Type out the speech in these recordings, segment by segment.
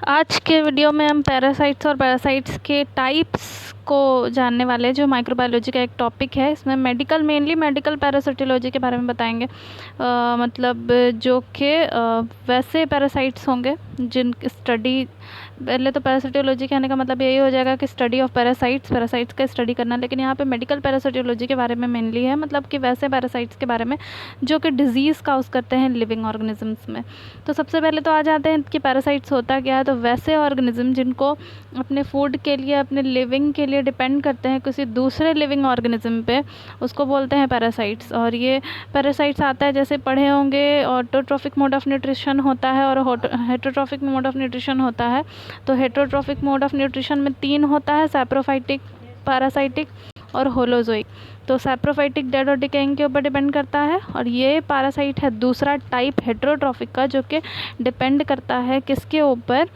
आज के वीडियो में हम पैरासाइट्स और पैरासाइट्स के टाइप्स को जानने वाले हैं, जो माइक्रोबायोलॉजी का एक टॉपिक है। इसमें मेनली मेडिकल पैरासिटोलॉजी के बारे में बताएंगे। मतलब जो कि वैसे पैरासाइट्स होंगे जिन स्टडी, पहले तो पैरासिटोलॉजी कहने का मतलब यही हो जाएगा कि स्टडी ऑफ पैरासाइट्स का स्टडी करना, लेकिन यहाँ पे मेडिकल पैरासिटोलॉजी के बारे में मेनली है, मतलब कि वैसे पैरासाइट्स के बारे में जो कि डिजीज़ काउज करते हैं लिविंग ऑर्गेनिजम्स में। तो सबसे पहले तो आ जाते हैं कि पैरासाइट्स होता क्या है। तो वैसे ऑर्गेनिज्म जिनको अपने फूड के लिए, अपने लिविंग के लिए डिपेंड करते हैं किसी दूसरे लिविंग ऑर्गेनिज्म पे, उसको बोलते हैं पैरासाइट्स। और ये पैरासाइट्स आता है, जैसे पढ़े होंगे, ऑटोट्रॉफिक मोड ऑफ न्यूट्रिशन होता है और हेटरोट्रॉफिक मोड ऑफ न्यूट्रिशन होता है। तो हेटरोट्रॉफिक मोड ऑफ न्यूट्रिशन में 3 होता है, सैप्रोफाइटिक, पैरासाइटिक और होलोजोइक। तो सैप्रोफाइटिक डेड और डिकेइंग के ऊपर डिपेंड करता है, और ये पैरासाइट है दूसरा टाइप हेटरोट्रॉफिक का, जो कि डिपेंड करता है किसके ऊपर,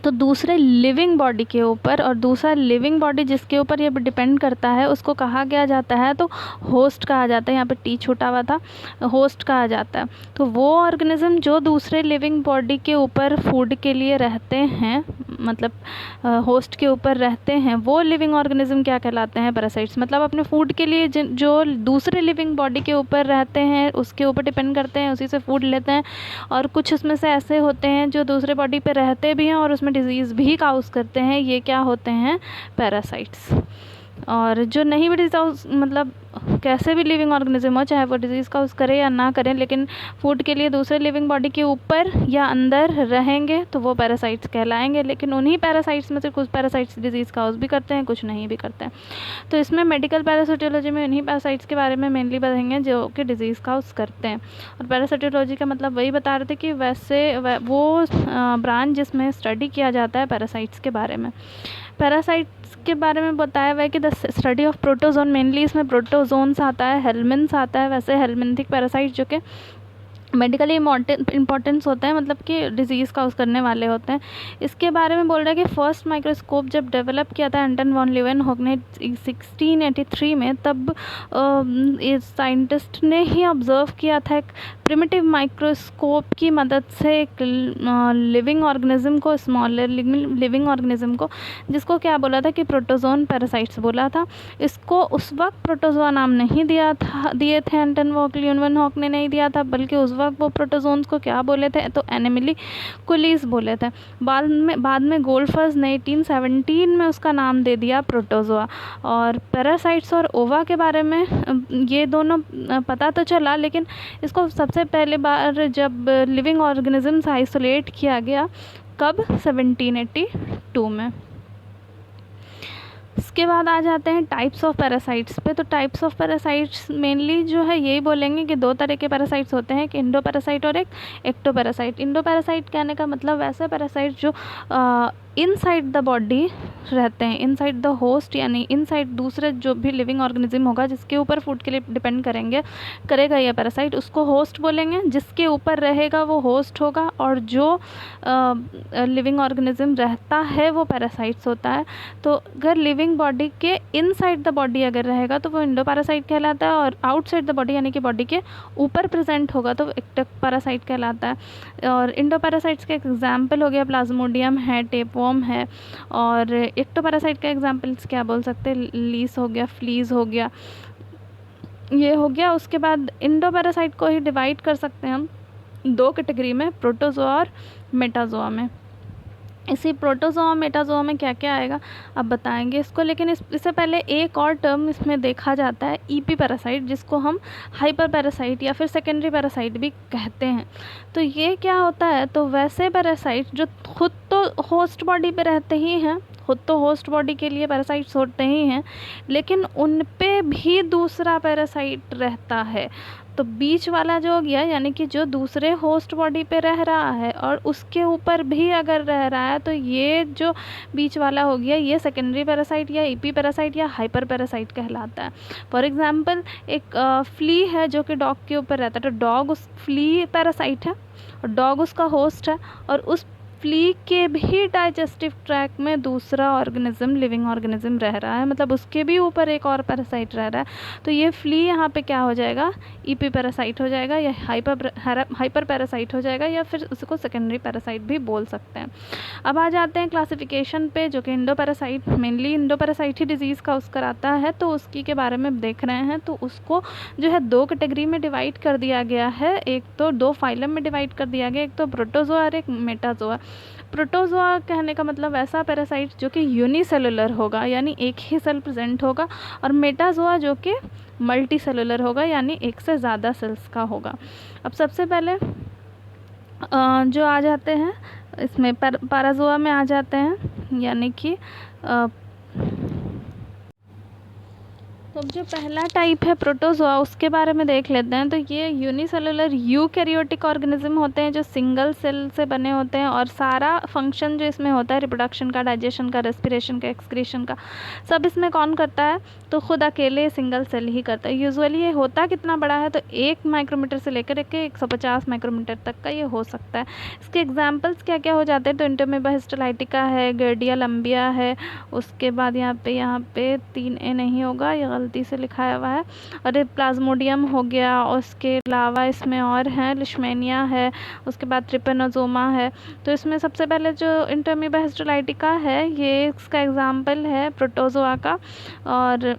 तो दूसरे लिविंग बॉडी के ऊपर। और दूसरा लिविंग बॉडी जिसके ऊपर ये डिपेंड करता है उसको कहा गया जाता है, तो होस्ट कहा जाता है। यहाँ पे टी छूटा हुआ था, होस्ट कहा जाता है। तो वो ऑर्गेनिज्म जो दूसरे लिविंग बॉडी के ऊपर फूड के लिए रहते हैं, मतलब होस्ट के ऊपर रहते हैं, वो लिविंग ऑर्गेनिज्म क्या कहलाते हैं? पैरासाइट्स। मतलब अपने फूड के लिए जो दूसरे लिविंग बॉडी के ऊपर रहते हैं, उसके ऊपर डिपेंड करते हैं, उसी से फूड लेते हैं। और कुछ उसमें से ऐसे होते हैं जो दूसरे बॉडी पे रहते भी हैं और उसमें डिजीज़ भी काउज करते हैं, ये क्या होते हैं? पैरासाइट्स। और जो नहीं भी डिजीज, मतलब कैसे भी लिविंग ऑर्गेनिज्म हो, चाहे वो डिजीज़ काउज करे या ना करें, लेकिन फूड के लिए दूसरे लिविंग बॉडी के ऊपर या अंदर रहेंगे तो वो पैरासाइट्स कहलाएंगे। लेकिन उन्हीं पैरासाइट्स में से कुछ पैरासाइट्स डिजीज़ काउज भी करते हैं, कुछ नहीं भी करते हैं। तो इसमें मेडिकल पैरासिटोलॉजी में उन्हीं पैरासाइट्स के बारे में मेनली बताएंगे जो कि डिजीज़ काउज करते हैं। और पैरासिटोलॉजी का मतलब वही बता रहे थे कि वैसे वो ब्रांच जिसमें स्टडी किया जाता है पैरासाइट्स के बारे में। पैरासाइट्स के बारे में बताया हुआ है कि the study of protozoan, mainly इसमें प्रोटोजोन्स आता है, हेलमिन्थ्स आता है। वैसे हेलमिंथिक पैरासाइट जो कि मेडिकली इम्पॉर्टेंस होते हैं, मतलब कि डिजीज़ काउज करने वाले होते हैं। इसके बारे में बोल रहा है कि फर्स्ट माइक्रोस्कोप जब डेवलप किया था एंटन वॉन लीवेनहॉक ने 1683 में, तब इस साइंटिस्ट ने ही ऑब्जर्व किया था एक प्रिमिटिव माइक्रोस्कोप की मदद से एक लिविंग ऑर्गेनिज्म को, स्मॉलर लिविंग ऑर्गेनिज्म को, जिसको क्या बोला था कि प्रोटोजोन पैरासाइट्स बोला था। इसको उस वक्त प्रोटोजोआ नाम नहीं दिए थे एंटन लीवेनहॉक ने नहीं दिया था, बल्कि उस वक्त वो प्रोटोजोन्स को क्या बोले थे? तो एनिमलिकुलीज बोले थे। बाद में गोल्डफर्स ने 1817 में उसका नाम दे दिया प्रोटोजोआ। और पैरासाइट्स और ओवा के बारे में ये दोनों पता तो चला, लेकिन इसको सबसे पहले बार जब लिविंग ऑर्गेनिजम्स आइसोलेट किया गया, कब? 1782 में। इसके बाद आ जाते हैं टाइप्स ऑफ पैरासाइट्स पे। तो टाइप्स ऑफ पैरासाइट्स मेनली जो है यही बोलेंगे कि 2 तरह के पैरासाइट्स होते हैं, एक इंडोपैरासाइट और एक एक्टोपैरासाइट। इंडोपैरासाइट कहने का मतलब वैसे पैरासाइट जो इनसाइड द बॉडी रहते हैं, इनसाइड द होस्ट, यानी इनसाइड दूसरे जो भी लिविंग ऑर्गेनिज्म होगा जिसके ऊपर फूड के लिए डिपेंड करेगा ये पैरासाइट, उसको होस्ट बोलेंगे। जिसके ऊपर रहेगा वो होस्ट होगा, और जो लिविंग ऑर्गेनिज्म रहता है वो पैरासाइट्स होता है। तो अगर लिविंग बॉडी के इनसाइड द बॉडी अगर रहेगा तो वो इंडोपैरासाइट कहलाता है, और आउटसाइड द बॉडी यानी कि बॉडी के ऊपर प्रेजेंट होगा तो एक्टोपैरासाइट कहलाता है। और इंडोपैरासाइट्स के एग्जाम्पल हो गया प्लाज्मोडियम है, टेपवर्म है। और एक्टोपैरासाइट का एग्जाम्पल्स क्या बोल सकते हैं? लीस हो गया, फ्लीज हो गया, ये हो गया। उसके बाद इंडोपैरासाइट को ही डिवाइड कर सकते हैं हम 2 कैटेगरी में, प्रोटोजोआ और मेटाजोआ में। इसी प्रोटोजोआ मेटाजोआ में क्या क्या आएगा अब बताएंगे इसको, लेकिन इससे पहले एक और टर्म इसमें देखा जाता है, ईपी पैरासाइट, जिसको हम हाइपर पैरासाइट या फिर सेकेंडरी पैरासाइट भी कहते हैं। तो ये क्या होता है? तो वैसे पैरासाइट जो खुद तो होस्ट बॉडी पे रहते ही हैं, खुद तो होस्ट बॉडी के लिए पैरासाइट्स होते ही हैं, लेकिन उन पे भी दूसरा पैरासाइट रहता है। तो बीच वाला जो हो गया, यानी कि जो दूसरे होस्ट बॉडी पे रह रहा है और उसके ऊपर भी अगर रह रहा है, तो ये जो बीच वाला हो गया, ये सेकेंडरी पैरासाइट या ईपी पैरासाइट या हाइपर पैरासाइट कहलाता है। फॉर एग्जांपल एक फ्ली है जो कि डॉग के ऊपर रहता है, तो डॉग उस फ्ली पैरासाइट है और डॉग उसका होस्ट है, और उस फ्ली के भी डाइजेस्टिव ट्रैक में दूसरा ऑर्गेनिज्म, लिविंग ऑर्गेनिज्म रह रहा है, मतलब उसके भी ऊपर एक और पैरासाइट रह रहा है। तो ये फ्ली यहाँ पे क्या हो जाएगा, ईपी पैरासाइट हो जाएगा, या हाइपर पैरासाइट हो जाएगा, या फिर उसको सेकेंडरी पैरासाइट भी बोल सकते हैं। अब आ जाते हैं क्लासिफिकेशन पे, जो कि इंडोपैरासाइट, मेनली इंडोपैरासाइट ही डिजीज़ का उसका आता है, तो उसकी के बारे में देख रहे हैं। तो उसको जो है 2 कैटेगरी में डिवाइड कर दिया गया है, एक तो 2 फाइलम में डिवाइड कर दिया गया, एक तो प्रोटोजोआ और एक मेटाजोआ। प्रोटोजोआ कहने का मतलब ऐसा पैरासाइट जो कि यूनिसेलुलर होगा, यानी एक ही सेल प्रेजेंट होगा, और मेटाजोआ जो कि मल्टी सेलुलर होगा, यानी एक से ज़्यादा सेल्स का होगा। अब सबसे पहले जो आ जाते हैं इसमें पैराजोआ में आ जाते हैं, यानी कि तो अब जो पहला टाइप है प्रोटोजोआ, उसके बारे में देख लेते हैं। तो ये यूनिसेलुलर यूकैरियोटिक ऑर्गेनिज्म होते हैं जो सिंगल सेल से बने होते हैं, और सारा फंक्शन जो इसमें होता है, रिप्रोडक्शन का, डाइजेशन का, रेस्पिरेशन का, एक्सक्रीशन का, सब इसमें कौन करता है, तो खुद अकेले सिंगल सेल ही करता है। यूजुअली ये होता कितना बड़ा है, तो 1 माइक्रोमीटर से लेकर के 150 माइक्रोमीटर तक का ये हो सकता है। इसके एग्जाम्पल्स क्या क्या हो जाते हैं, तो इंटरमीबा हिस्टोलाइटिका है, गर्डिया लंबिया है, उसके बाद यहाँ पे 3A नहीं होगा, ये गलती से लिखाया हुआ है, और ये प्लाज्मोडियम हो गया, उसके अलावा इसमें और हैं, लिशमेनिया है, उसके बाद ट्रिपेनोजोमा है। तो इसमें सबसे पहले जो इंटरमीबा हिस्टोलाइटिका है, ये इसका एग्जाम्पल है प्रोटोजोआ का, और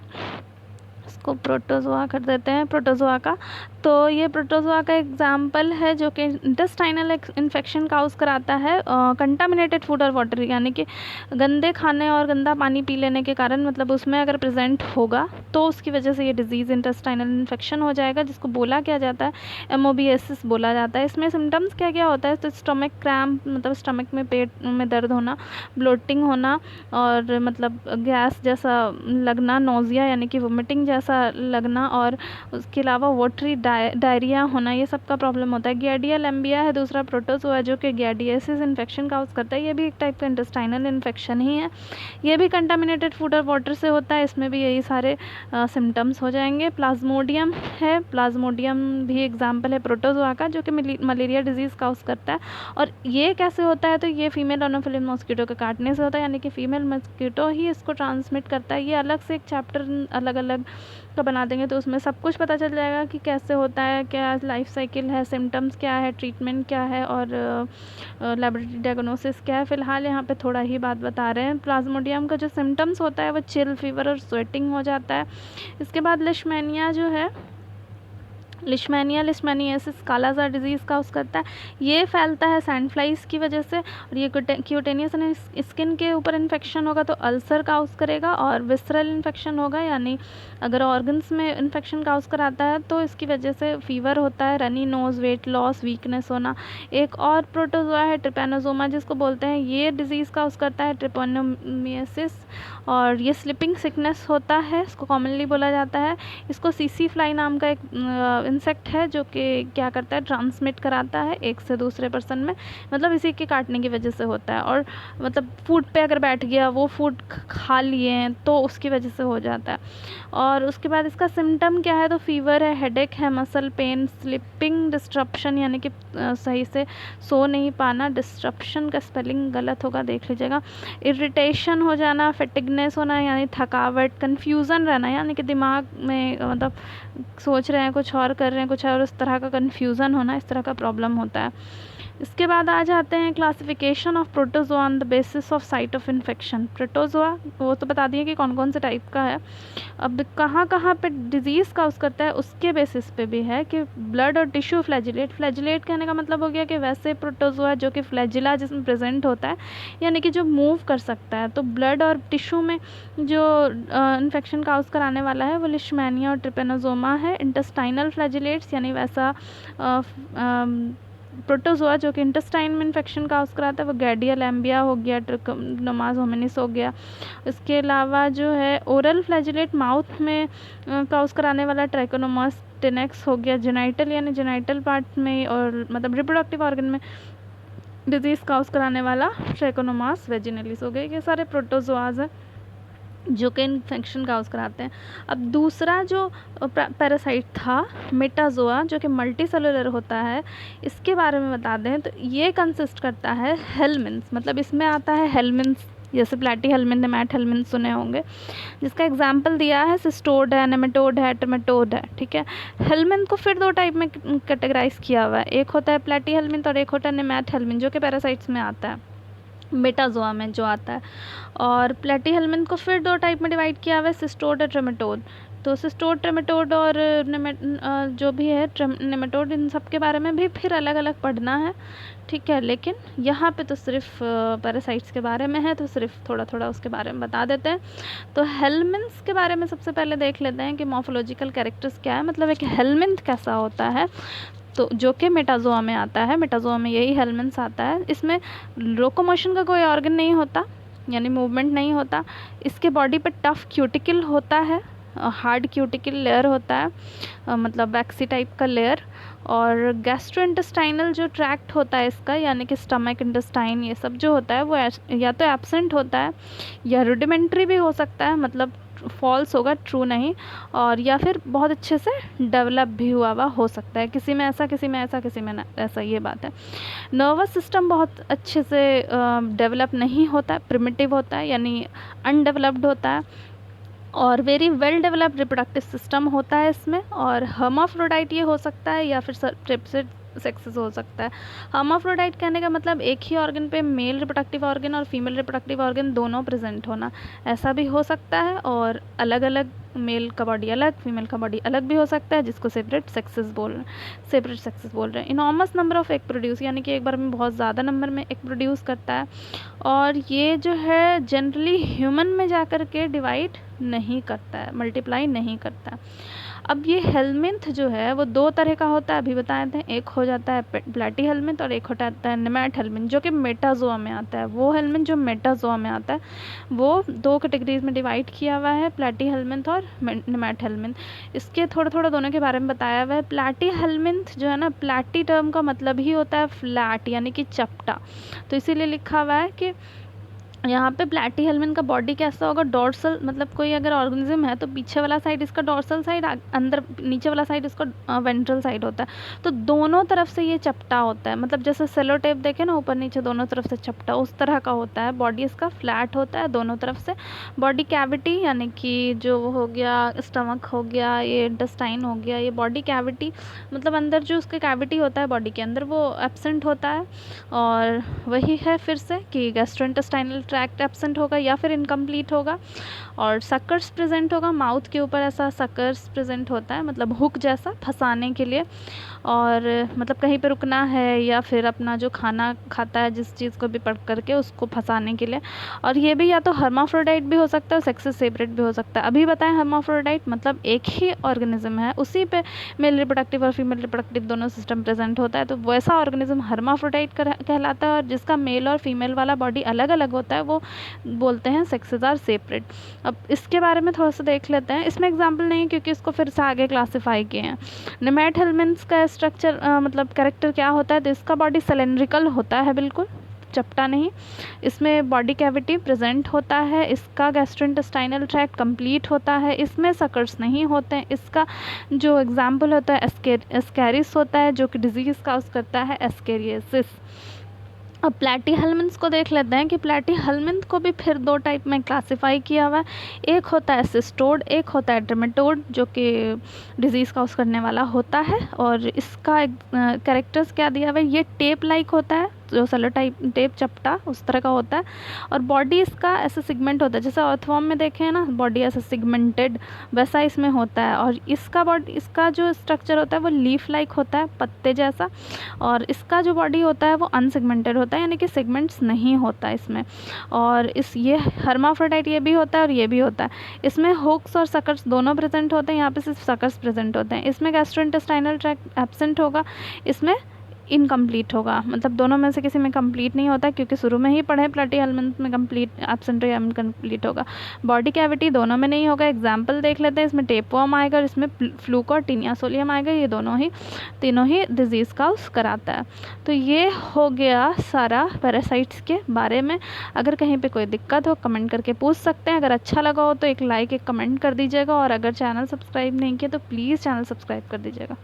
इसको प्रोटोजोआ कर देते हैं, प्रोटोजोआ का। तो ये प्रोटोजोआ का एग्जाम्पल है जो कि इंटेस्टाइनल इन्फेक्शन काउज कराता है, कंटामिनेटेड फूड और वाटर, यानी कि गंदे खाने और गंदा पानी पी लेने के कारण, मतलब उसमें अगर प्रेजेंट होगा तो उसकी वजह से ये डिजीज़ इंटेस्टाइनल इन्फेक्शन हो जाएगा, जिसको बोला क्या जाता है, एमओबीएसिस बोला जाता है। इसमें सिम्टम्स क्या क्या होता है, तो स्टमक क्रैम्प, मतलब स्टमक में, पेट में दर्द होना, ब्लोटिंग होना, और मतलब गैस जैसा लगना, नोजिया यानी कि वोमिटिंग जैसा लगना, और उसके अलावा वाटरी डायरिया होना, ये सब का प्रॉब्लम होता है। गियार्डिया लंबिया है दूसरा प्रोटोजोआ जो कि गियार्डियासिस इन्फेक्शन काउज करता है, ये भी एक टाइप का इंटेस्टाइनल इन्फेक्शन ही है, ये भी कंटामिनेटेड फूड और वाटर से होता है, इसमें भी यही सारे सिम्टम्स हो जाएंगे। प्लाज्मोडियम है, प्लाज्मोडियम भी एग्जाम्पल है प्रोटोजोआ का, जो कि मलेरिया डिजीज़ काउज करता है। और ये कैसे होता है, तो ये फीमेल एनोफिलिन मॉस्किटो के काटने से होता है, यानी कि फीमेल मॉस्किटो ही इसको ट्रांसमिट करता है। ये अलग से एक चैप्टर अलग अलग का बना देंगे, तो उसमें सब कुछ पता चल जाएगा कि कैसे होता है, क्या लाइफ साइकिल है, सिम्टम्स क्या है, ट्रीटमेंट क्या है, और लैबोरेटरी डायग्नोसिस क्या है। फ़िलहाल यहाँ पे थोड़ा ही बात बता रहे हैं। प्लाज्मोडियम का जो सिम्टम्स होता है वो चिल, फीवर और स्वेटिंग हो जाता है। इसके बाद लिशमेनिया जो है, लिशमेनियासिस कालाजार डिजीज़ काउज करता है, ये फैलता है सैंड फ्लाइज की वजह से, और ये क्यूटेनियस स्किन के ऊपर इन्फेक्शन होगा तो अल्सर काउज करेगा, और विसरल इन्फेक्शन होगा, यानी अगर ऑर्गन्स में इन्फेक्शन काउज कराता है तो इसकी वजह से फीवर होता है, runny nose, weight loss, weakness होना। एक और प्रोटोजोआ है ट्रिपेनोजोमा जिसको बोलते हैं, ये डिजीज़ काउज करता है ट्रिपोनोमियासिस, और ये स्लिपिंग सिकनेस होता है, इसको कॉमनली बोला जाता है। इसको सीसी फ्लाई नाम का एक इंसेक्ट है जो कि क्या करता है, ट्रांसमिट कराता है एक से दूसरे पर्सन में, मतलब इसी के काटने की वजह से होता है, और मतलब फूड पे अगर बैठ गया, वो फूड खा लिए हैं तो उसकी वजह से हो जाता है। और उसके बाद इसका सिम्टम क्या है, तो फीवर है, हेडेक है, मसल पेन, स्लीपिंग डिस्ट्रप्शन, यानी कि सही से सो नहीं पाना, डिस्ट्रप्शन का स्पेलिंग गलत होगा, देख लीजिएगा, इरिटेशन हो जाना, फैटिगनेस होना यानी थकावट, कन्फ्यूज़न रहना, यानी कि दिमाग में मतलब सोच रहे हैं कुछ और, कर रहे हैं कुछ और, उस तरह का कन्फ्यूज़न होना, इस तरह का प्रॉब्लम होता है। इसके बाद आ जाते हैं classification of protozoa on the basis of site of infection. Protozoa वो तो बता दिए कि कौन कौन से टाइप का है, अब कहाँ कहाँ पे डिजीज़ काउज करता है उसके बेसिस पे भी है कि ब्लड और टिश्यू फ्लैजिलेट। फ्लैजिलेट कहने का मतलब हो गया कि वैसे प्रोटोजोआ जो कि फ्लैजिला जिसमें प्रेजेंट होता है, यानी कि जो मूव कर सकता है, तो ब्लड और टिश्यू में जो इन्फेक्शन काउज कराने वाला है वो लिशमेनिया और ट्रिपेनोजोमा है। इंटेस्टाइनल फ्लैजिलेट्स यानी वैसा प्रोटोजोआ जो कि इंटेस्टाइन में इन्फेक्शन काउज कराता है वो गैडिया लैम्बिया हो गया, ट्रिकोनोमास होमिनिस हो गया। इसके अलावा जो है ओरल फ्लैजिलेट माउथ में काउज कराने वाला ट्राइकोनोमास टेनेक्स हो गया। जेनाइटल यानी जेनाइटल पार्ट में और मतलब रिप्रोडक्टिव ऑर्गन में डिजीज़ काउज कराने वाला ट्राइकोनोमास वेजिनलिस हो गया। ये सारे प्रोटोजोआज हैं। जो कि इन्फेक्शन काउज कराते हैं। अब दूसरा जो पैरासाइट था मेटाजोआ, जो कि मल्टीसेलुलर होता है, इसके बारे में बता दें तो ये कंसिस्ट करता है हेलमिन्थ्स, मतलब इसमें आता है हेलमिन्थ्स, जैसे प्लैटीहेल्मिन्थ, नेमैटहेल्मिन्थ्स सुने होंगे, जिसका एग्जाम्पल दिया है सिस्टोड है, नेमेटोड है, ट्रेमेटोड है, ठीक है। हेलमिन्थ को फिर दो टाइप में कैटेगराइज किया हुआ है, एक होता है प्लैटीहेल्मिन्थ और एक होता है नेमैटहेल्मिन्थ, जो कि पैरासाइट्स में आता है, मेटाजोआ में जो आता है। और प्लैटीहेल्मिन्थ को फिर दो टाइप में डिवाइड किया हुआ है, सिस्टोड और ट्रेमेटोड। तो सिस्टोड, ट्रेमेटोड और जो भी है नेमेटोड, इन सब के बारे में भी फिर अलग अलग पढ़ना है, ठीक है। लेकिन यहाँ पे तो सिर्फ पैरासाइट्स के बारे में है, तो सिर्फ थोड़ा थोड़ा उसके बारे में बता देते हैं। तो हेलमिन्थ्स के बारे में सबसे पहले देख लेते हैं कि मॉर्फोलॉजिकल कैरेक्टर्स क्या है, मतलब एक हेलमिन्थ कैसा होता है, तो जो कि मेटाजोआ में आता है। मेटाजोआ में यही हेलमिन्थ्स आता है। इसमें लोकोमोशन का कोई ऑर्गन नहीं होता, यानी मूवमेंट नहीं होता। इसके बॉडी पे टफ क्यूटिकल होता है, हार्ड क्यूटिकल लेयर होता है, मतलब वैक्सी टाइप का लेयर। और गैस्ट्रोइंटेस्टाइनल जो ट्रैक्ट होता है इसका, यानी कि स्टमक, इंटेस्टाइन, ये सब जो होता है वो या तो एब्सेंट होता है या रुडिमेंट्री भी हो सकता है, मतलब फॉल्स होगा, ट्रू नहीं, और या फिर बहुत अच्छे से डेवलप भी हुआ हो सकता है, किसी में ऐसा, किसी में ऐसा, किसी में ऐसा, ये बात है। नर्वस सिस्टम बहुत अच्छे से डेवलप नहीं होता है, प्रिमिटिव होता है, यानी अनडेवलप्ड होता है। और very well developed reproductive system होता है इसमें। और हर्माफ्रोडाइट ये हो सकता है या फिर ट्रिप्सिड सेक्सेस हो सकता है। हर्माफ्रोडाइट कहने का मतलब एक ही ऑर्गन पे मेल रिप्रोडक्टिव ऑर्गन और फीमेल रिप्रोडक्टिव ऑर्गन दोनों प्रेजेंट होना, ऐसा भी हो सकता है। और अलग अलग, मेल का बॉडी अलग, फीमेल का बॉडी अलग भी हो सकता है, जिसको सेपरेट सेक्सेस बोल रहे हैं। Enormous number of egg produce, यानी कि एक बार में बहुत ज़्यादा नंबर में एग प्रोड्यूस करता है। और ये जो है जनरली ह्यूमन में जा कर के डिवाइड नहीं करता है, मल्टीप्लाई नहीं करता है। अब ये हेलमिन्थ जो है वो दो तरह का होता है, अभी बताए थे। एक हो जाता है प्लैटीहेल्मिन्थ और एक हो जाता है नेमैटहेल्मिन्थ, जो कि मेटाजोआ में आता है। वो हेलमिन्थ जो मेटाजोआ में आता है वो दो कैटेगरीज में डिवाइड किया हुआ है, प्लैटीहेल्मिन्थ और नेमैटहेल्मिन्थ। इसके थोड़ा थोड़ा दोनों के बारे में बताया हुआ है। प्लैटीहेल्मिन्थ जो है ना, प्लैटी टर्म का मतलब ही होता है फ्लैट, यानी कि चपटा, तो इसीलिए लिखा हुआ है कि यहाँ पे प्लैटीहेल्मिन्थ का बॉडी कैसा होगा, डॉर्सल, मतलब कोई अगर ऑर्गेनिज्म है तो पीछे वाला साइड इसका डॉर्सल साइड, अंदर नीचे वाला साइड इसका वेंट्रल साइड होता है। तो दोनों तरफ से ये चपटा होता है, मतलब जैसे सेलो टेप देखे ना, ऊपर नीचे दोनों तरफ से चपटा, उस तरह का होता है। बॉडी इसका फ्लैट होता है दोनों तरफ से। बॉडी कैविटी, यानी कि जो हो गया स्टमक हो गया, ये इंटेस्टाइन हो गया, ये बॉडी कैविटी, मतलब अंदर जो उसका कैविटी होता है बॉडी के अंदर, वो एब्सेंट होता है। और वही है फिर से कि गैस्ट्रोइंटेस्टाइनल ट्रैक्ट एब्सेंट होगा या फिर इनकम्प्लीट होगा। और सकर्स प्रेजेंट होगा, माउथ के ऊपर ऐसा सकर्स प्रेजेंट होता है, मतलब हुक जैसा फंसाने के लिए, और मतलब कहीं पे रुकना है या फिर अपना जो खाना खाता है जिस चीज़ को भी पकड़ करके उसको फंसाने के लिए। और ये भी या तो हर्माफ्रोडाइट भी हो सकता है, सेक्स से सेपरेट भी हो सकता है। अभी बताएं हर्माफ्रोडाइट मतलब एक ही ऑर्गेनिज्म है, उसी पे मेल रिप्रोडक्टिव और फीमेल रिप्रोडक्टिव दोनों सिस्टम प्रेजेंट होता है, तो वैसा ऑर्गेनिज्म हर्माफ्रोडाइट कहलाता है। और जिसका मेल और फीमेल वाला बॉडी अलग अलग होता है वो बोलते हैं सेक्सेस आर सेपरेट। अब इसके बारे में थोड़ा सा देख लेते हैं। इसमें एग्जाम्पल नहीं क्योंकि इसको फिर से आगे क्लासीफाई किए हैं। नेमैटहेल्मिन्थ्स का स्ट्रक्चर मतलब कैरेक्टर क्या होता है, तो इसका बॉडी सिलेंड्रिकल होता है, बिल्कुल चपटा नहीं। इसमें बॉडी कैविटी प्रेजेंट होता है। इसका गैस्ट्रोइंटेस्टाइनल ट्रैक्ट कंप्लीट होता है। इसमें सकर्स नहीं होते हैं। इसका जो एग्जाम्पल होता है एस्केरिस होता है, जो कि डिजीज़ काउज करता है, एस्केरियोसिस। अब प्लैटीहेल्मिन्थ्स को देख लेते हैं कि प्लैटीहेल्मिन्थ को भी फिर दो टाइप में क्लासीफाई किया हुआ है। एक होता है सिस्टोड, एक होता है ट्रेमेटोड, जो कि डिजीज़ काउज करने वाला होता है। और इसका कैरेक्टर्स क्या दिया हुआ है, ये टेप लाइक होता है, जो सेलो टाइप टेप चपटा उस तरह का होता है। और बॉडी इसका ऐसे सिगमेंट होता है, जैसे अर्थवॉर्म में देखे हैं ना, बॉडी ऐसे सिगमेंटेड, वैसा इसमें होता है। और इसका जो स्ट्रक्चर होता है वो लीफ लाइक होता है, पत्ते जैसा। और इसका जो बॉडी होता है वो अनसिगमेंटेड होता है, यानी कि सेगमेंट्स नहीं होता इसमें। और ये हर्माफ्रोडाइट ये भी होता है और ये भी होता है। इसमें हुक्स और सकर्स दोनों प्रेजेंट होते हैं, यहाँ पे सिर्फ सकर्स प्रेजेंट होते हैं। इसमें गैस्ट्रोइंटेस्टाइनल ट्रैक्ट एब्सेंट होगा। इसमें इनकम्प्लीट होगा, मतलब दोनों में से किसी में कंप्लीट नहीं होता, क्योंकि शुरू में ही पढ़े प्लैटीहेल्मिन्थ में कंप्लीट एब्सेंट या इनकम्प्लीट होगा। बॉडी कैविटी दोनों में नहीं होगा। एग्जाम्पल देख लेते हैं, इसमें टेपवर्म आएगा और इसमें फ्लूक और टीनिया सोलियम आएगा। ये तीनों ही डिजीज़ काउज कराता है। तो ये हो गया सारा पैरासाइट्स के बारे में। अगर कहीं पे कोई दिक्कत हो कमेंट करके पूछ सकते हैं। अगर अच्छा लगा हो तो एक लाइक एक कमेंट कर दीजिएगा, और अगर चैनल सब्सक्राइब नहीं किया तो प्लीज़ चैनल सब्सक्राइब कर दीजिएगा।